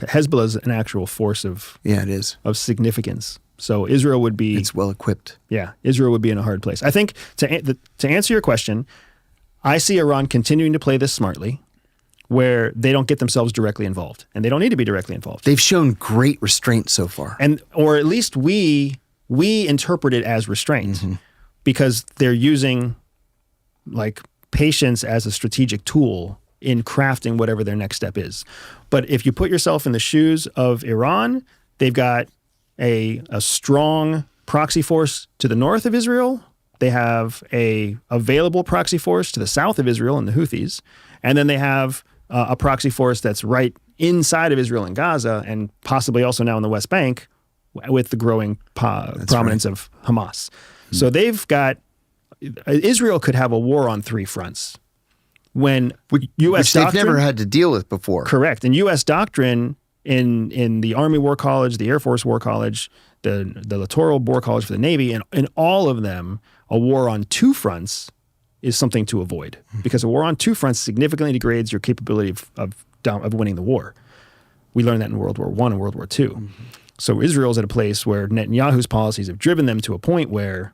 Hezbollah is an actual force of it is of significance. So Israel would be it's well equipped. Yeah, Israel would be in a hard place. I think to answer your question, I see Iran continuing to play this smartly, where they don't get themselves directly involved, and they don't need to be directly involved. They've shown great restraint so far, or at least we interpret it as restraint because they're using like patience as a strategic tool in crafting whatever their next step is. But if you put yourself in the shoes of Iran, they've got a strong proxy force to the north of Israel. They have a available proxy force to the south of Israel and the Houthis. And then they have a proxy force that's right inside of Israel and Gaza, and possibly also now in the West Bank with the growing prominence of Hamas. So they've got, Israel could have a war on three fronts. When U.S. Which they've never had to deal with before. Correct. And U.S. doctrine in the Army War College, the Air Force War College, the Littoral War College for the Navy, and in all of them, a war on two fronts is something to avoid, because a war on two fronts significantly degrades your capability of winning the war. We learned that in World War I and World War II. So Israel's at a place where Netanyahu's policies have driven them to a point where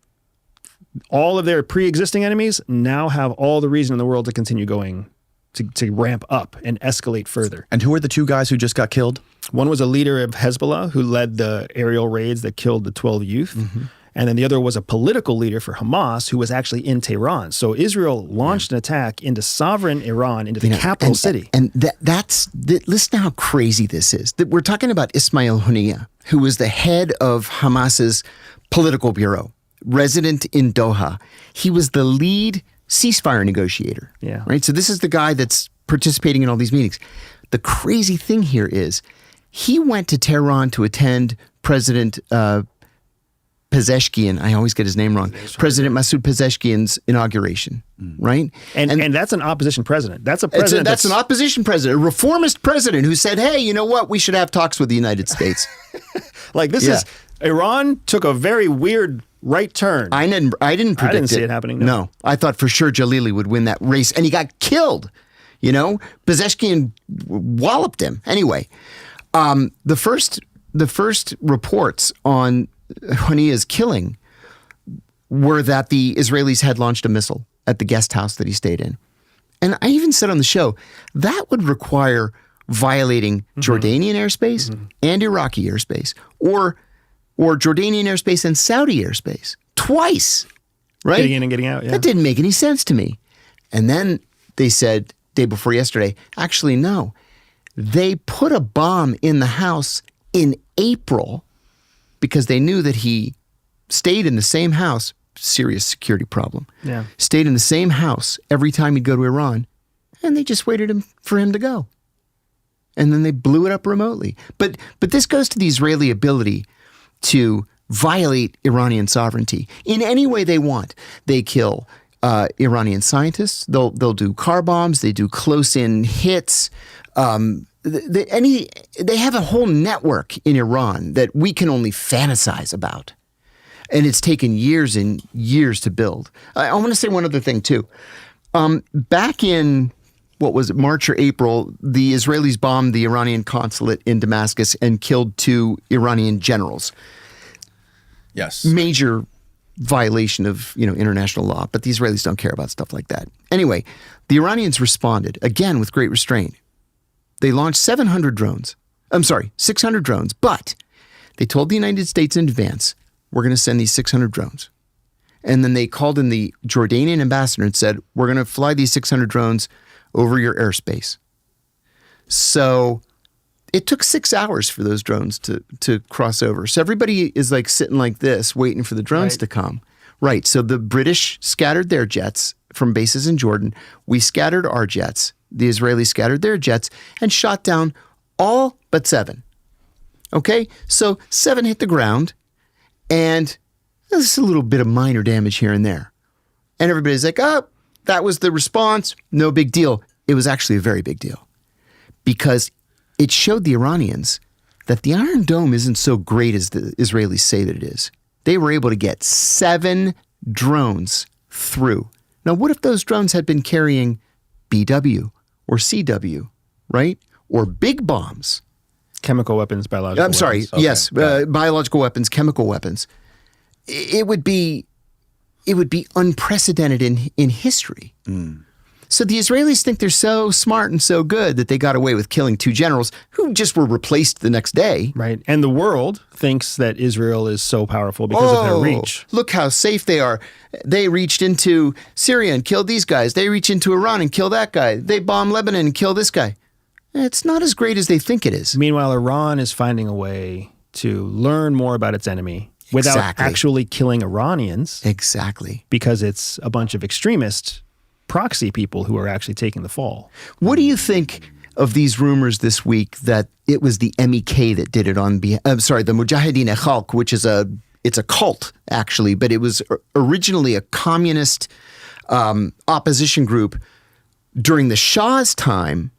all of their pre-existing enemies now have all the reason in the world to continue going, to ramp up and escalate further. And who are the two guys who just got killed? One was a leader of Hezbollah who led the aerial raids that killed the 12 youth. And then the other was a political leader for Hamas who was actually in Tehran. So Israel launched an attack into sovereign Iran, into the capital city. And listen to how crazy this is. We're talking about Ismail Haniyeh, who was the head of Hamas's political bureau, resident in Doha. He was the lead ceasefire negotiator. Yeah. Right. So this is the guy that's participating in all these meetings. The crazy thing here is he went to Tehran to attend President Pezeshkian, I always get his name wrong, President Masoud Pezeshkian's inauguration, right? And that's an opposition president. That's a president. That's an opposition president, a reformist president who said, hey, you know what? We should have talks with the United States. Like this is, Iran took a very weird right turn. I didn't predict it. I didn't see it happening. No, I thought for sure Jalili would win that race, and he got killed. You know, Pezeshkian walloped him. Anyway, the first reports on Haniyeh's killing were that the Israelis had launched a missile at the guest house that he stayed in. And I even said on the show, that would require violating Jordanian airspace and Iraqi airspace, or Jordanian airspace and Saudi airspace twice, right? Getting in and getting out, yeah. That didn't make any sense to me. And then they said, day before yesterday, actually, no. They put a bomb in the house in April because they knew that he stayed in the same house, serious security problem. Yeah. Stayed in the same house every time he'd go to Iran, and they just waited for him to go. And then they blew it up remotely. But this goes to the Israeli ability to violate Iranian sovereignty in any way they want. They kill Iranian scientists. They'll do car bombs. They do close-in hits. They have a whole network in Iran that we can only fantasize about. And it's taken years and years to build. I want to say one other thing, too. Back in, what was it, March or April, the Israelis bombed the Iranian consulate in Damascus and killed 2 Iranian generals. Yes. Major violation of, international law, but the Israelis don't care about stuff like that. Anyway, the Iranians responded, again, with great restraint. They launched 600 drones, but they told the United States in advance, we're going to send these 600 drones. And then they called in the Jordanian ambassador and said, we're going to fly these 600 drones over your airspace. So it took 6 hours for those drones to cross over. So everybody is like sitting like this, waiting for the drones to come. Right. So the British scattered their jets from bases in Jordan. We scattered our jets. The Israelis scattered their jets and shot down all but 7. Okay? So 7 hit the ground, and there's a little bit of minor damage here and there. And everybody's like, oh, that was the response. No big deal. It was actually a very big deal, because it showed the Iranians that the Iron Dome isn't so great as the Israelis say that it is. They were able to get 7 drones through. Now, what if those drones had been carrying BW or CW, right? Or big bombs? Chemical weapons, biological I'm sorry. weapons. Yes, biological weapons, chemical weapons. It would be unprecedented in history. So the Israelis think they're so smart and so good that they got away with killing 2 generals who just were replaced the next day. Right. And the world thinks that Israel is so powerful because of their reach. Look how safe they are. They reached into Syria and killed these guys. They reach into Iran and kill that guy. They bomb Lebanon and kill this guy. It's not as great as they think it is. Meanwhile, Iran is finding a way to learn more about its enemy without actually killing Iranians. Exactly. Because it's a bunch of extremist proxy people who are actually taking the fall. What do you think of these rumors this week that it was the MEK that did it on the Mujahideen Khalq, which is it's a cult actually, but it was originally a communist opposition group during the Shah's time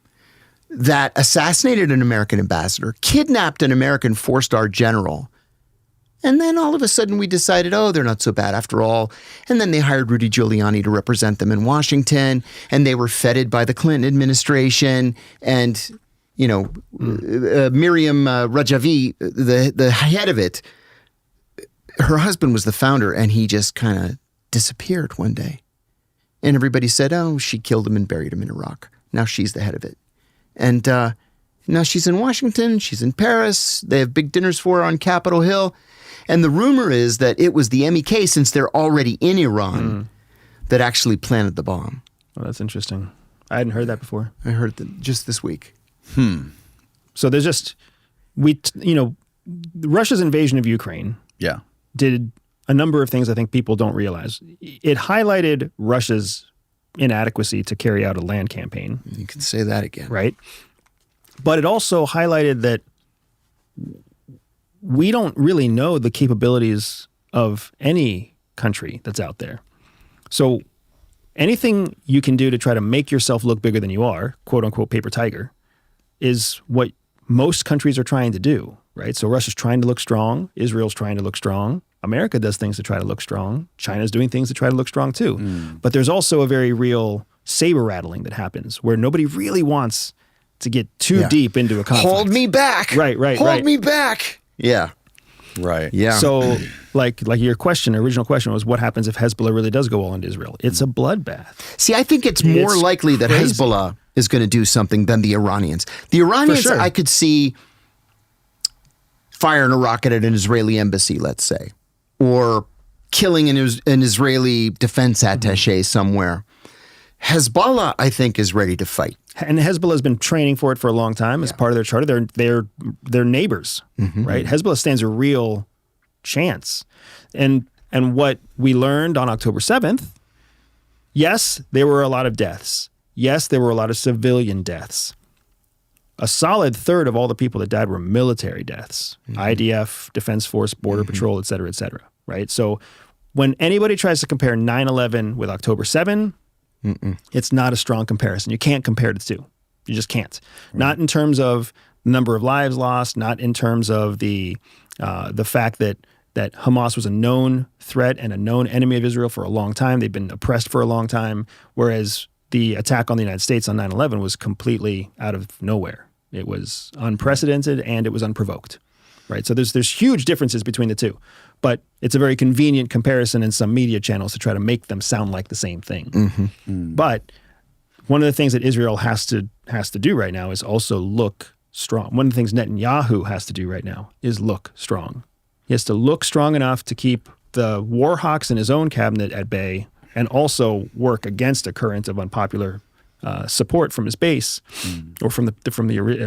that assassinated an American ambassador, kidnapped an American 4-star general. And then all of a sudden we decided, they're not so bad after all. And then they hired Rudy Giuliani to represent them in Washington. And they were feted by the Clinton administration. And, Miriam Rajavi, the head of it, her husband was the founder. And he just kind of disappeared one day. And everybody said, she killed him and buried him in Iraq. Now she's the head of it. And now she's in Washington. She's in Paris. They have big dinners for her on Capitol Hill. And the rumor is that it was the MEK, since they're already in Iran, that actually planted the bomb. Well, that's interesting. I hadn't heard that before. I heard that just this week. So there's just, Russia's invasion of Ukraine did a number of things I think people don't realize. It highlighted Russia's inadequacy to carry out a land campaign. You can say that again. Right? But it also highlighted that we don't really know the capabilities of any country that's out there. So anything you can do to try to make yourself look bigger than you are, quote unquote paper tiger, is what most countries are trying to do, right? So Russia's trying to look strong. Israel's trying to look strong. America does things to try to look strong. China's doing things to try to look strong too. But there's also a very real saber rattling that happens where nobody really wants to get too deep into a conflict. Hold me back. Right. Hold me back. Yeah. Right. Yeah. So like your original question was, what happens if Hezbollah really does go all into Israel? It's a bloodbath. See, I think it's more likely that Hezbollah is going to do something than the Iranians. The Iranians, For sure. I could see firing a rocket at an Israeli embassy, let's say, or killing an Israeli defense attaché somewhere. Hezbollah, I think, is ready to fight. And Hezbollah has been training for it for a long time as part of their charter. They're neighbors, right? Hezbollah stands a real chance. And what we learned on October 7th, yes, there were a lot of deaths. Yes, there were a lot of civilian deaths. A solid third of all the people that died were military deaths. IDF, Defense Force, Border Patrol, et cetera, right? So when anybody tries to compare 9/11 with October 7, it's not a strong comparison. You can't compare the two. You just can't. Not in terms of number of lives lost, not in terms of the fact that Hamas was a known threat and a known enemy of Israel for a long time. They've been oppressed for a long time, whereas the attack on the United States on 9/11 was completely out of nowhere. It was unprecedented and it was unprovoked, right? So there's huge differences between the two, but it's a very convenient comparison in some media channels to try to make them sound like the same thing. But one of the things that Israel has to do right now is also look strong. One of the things Netanyahu has to do right now is look strong. He has to look strong enough to keep the war hawks in his own cabinet at bay and also work against a current of unpopular support from his base or from the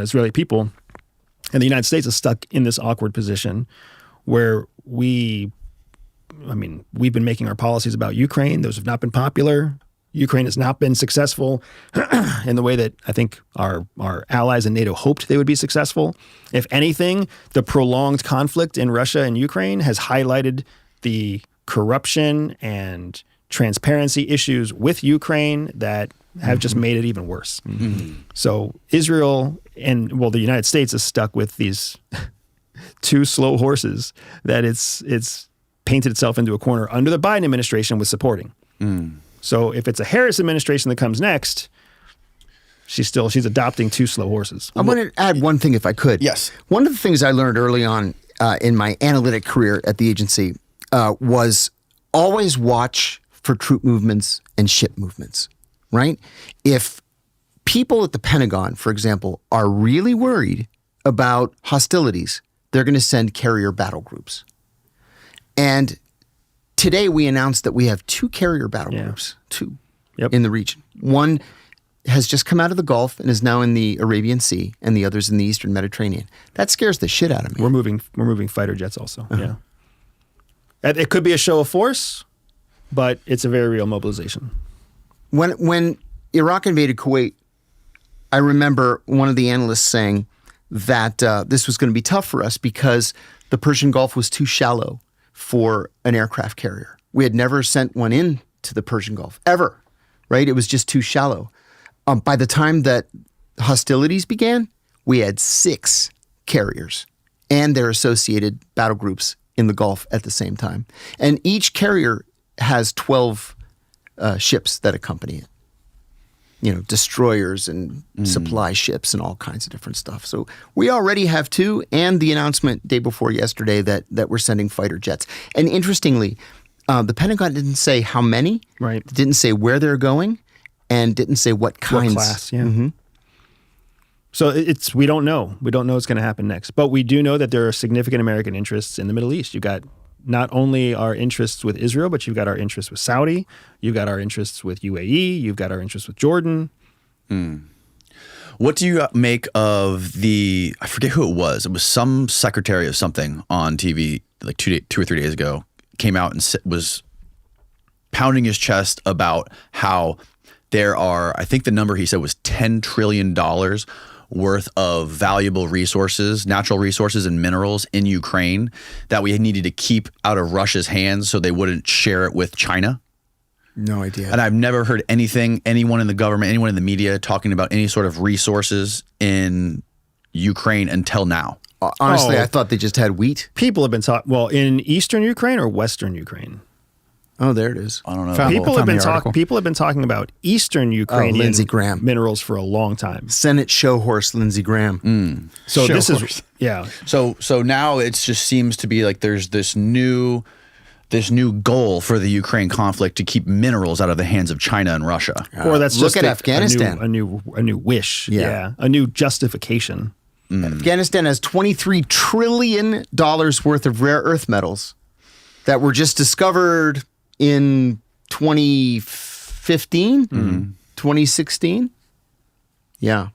Israeli people. And the United States is stuck in this awkward position where we've been making our policies about Ukraine. Those have not been popular. Ukraine has not been successful in the way that I think our allies in NATO hoped they would be successful. If anything, the prolonged conflict in Russia and Ukraine has highlighted the corruption and transparency issues with Ukraine that have just made it even worse. So Israel the United States is stuck with these two slow horses that it's painted itself into a corner under the Biden administration with supporting. So if it's a Harris administration that comes next, she's adopting two slow horses. I want to add one thing if I could. Yes. One of the things I learned early on in my analytic career at the agency was always watch for troop movements and ship movements, right? If people at the Pentagon, for example, are really worried about hostilities, they're going to send carrier battle groups. And today we announced that we have 2 carrier battle groups, 2 in the region. One has just come out of the Gulf and is now in the Arabian Sea, and the other's in the Eastern Mediterranean. That scares the shit out of me. We're moving fighter jets also. Yeah. It could be a show of force, but it's a very real mobilization. When Iraq invaded Kuwait, I remember one of the analysts saying that this was going to be tough for us because the Persian Gulf was too shallow for an aircraft carrier. We had never sent one into the Persian Gulf, ever, right? It was just too shallow. By the time that hostilities began, we had 6 carriers and their associated battle groups in the Gulf at the same time. And each carrier has 12 ships that accompany it. You know, destroyers and supply ships and all kinds of different stuff. So we already have 2, and the announcement day before yesterday that we're sending fighter jets. And interestingly, the Pentagon didn't say how many, right? Didn't say where they're going, and didn't say what kinds. What class, yeah. So we don't know. We don't know what's going to happen next. But we do know that there are significant American interests in the Middle East. You've got not only our interests with Israel, but you've got our interests with Saudi. You've got our interests with UAE. You've got our interests with Jordan. What do you make of I forget who it was. It was some secretary of something on TV like 2 or 3 days ago, came out and was pounding his chest about how there are, I think the number he said was $10 trillion worth of valuable resources, natural resources and minerals in Ukraine that we needed to keep out of Russia's hands so they wouldn't share it with China. No idea. And I've never heard anyone in the government, anyone in the media talking about any sort of resources in Ukraine until now. Honestly, I thought they just had wheat. People have been talking, in eastern Ukraine or western Ukraine? Oh, there it is. I don't know. People have been talking about Eastern Ukrainian Lindsey Graham minerals for a long time. Senate show horse Lindsey Graham. So Show this horse. is yeah. So now it just seems to be like there's this new goal for the Ukraine conflict to keep minerals out of the hands of China and Russia. Or that's look just at Afghanistan. a new wish. Yeah. A new justification. Afghanistan has $23 trillion worth of rare earth metals that were just discovered in 2015, 2016. Yeah.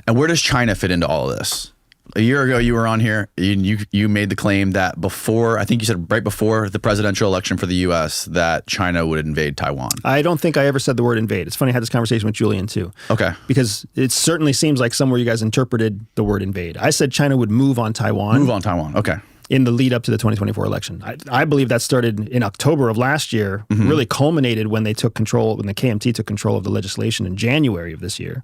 And where does China fit into all of this? A year ago, you were on here. You made the claim that I think you said right before the presidential election for the U.S. that China would invade Taiwan. I don't think I ever said the word invade. It's funny, I had this conversation with Julian too. Okay. Because it certainly seems like somewhere you guys interpreted the word invade. I said China would move on Taiwan. Move on Taiwan. Okay. In the lead up to the 2024 election. I believe that started in October of last year, really culminated when the KMT took control of the legislation in January of this year.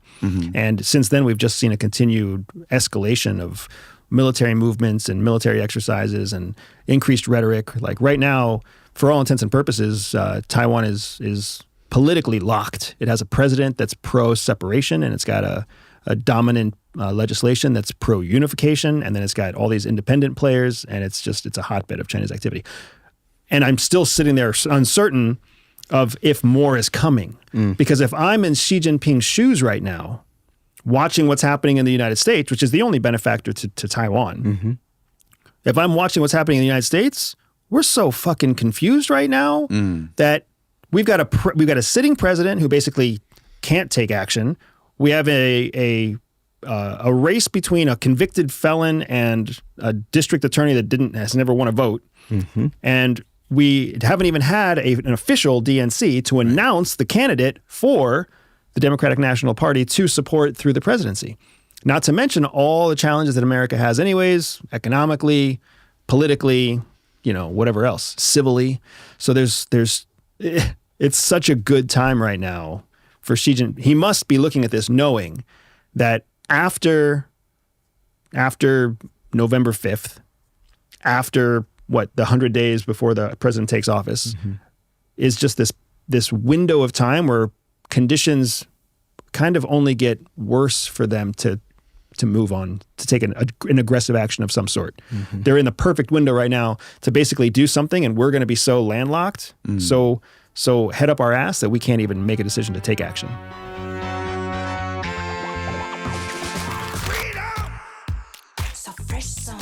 And since then, we've just seen a continued escalation of military movements and military exercises and increased rhetoric. Like right now, for all intents and purposes, Taiwan is politically locked. It has a president that's pro-separation, and it's got a dominant legislation that's pro-unification, and then it's got all these independent players, and it's a hotbed of China's activity. And I'm still sitting there uncertain of if more is coming. Because if I'm in Xi Jinping's shoes right now, watching what's happening in the United States, which is the only benefactor to Taiwan, if I'm watching what's happening in the United States, we're so fucking confused right now that we've got a sitting president who basically can't take action. We have a race between a convicted felon and a district attorney that has never won a vote, and we haven't even had an official DNC to announce the candidate for the Democratic National Party to support through the presidency. Not to mention all the challenges that America has, anyways, economically, politically, whatever else, civilly. So it's such a good time right now for Xi Jinping. He must be looking at this knowing that after November 5th, after the 100 days before the president takes office, is just this window of time where conditions kind of only get worse for them to move on, to take an aggressive action of some sort. They're in the perfect window right now to basically do something, and we're going to be so landlocked, so head up our ass that we can't even make a decision to take action. So fresh, so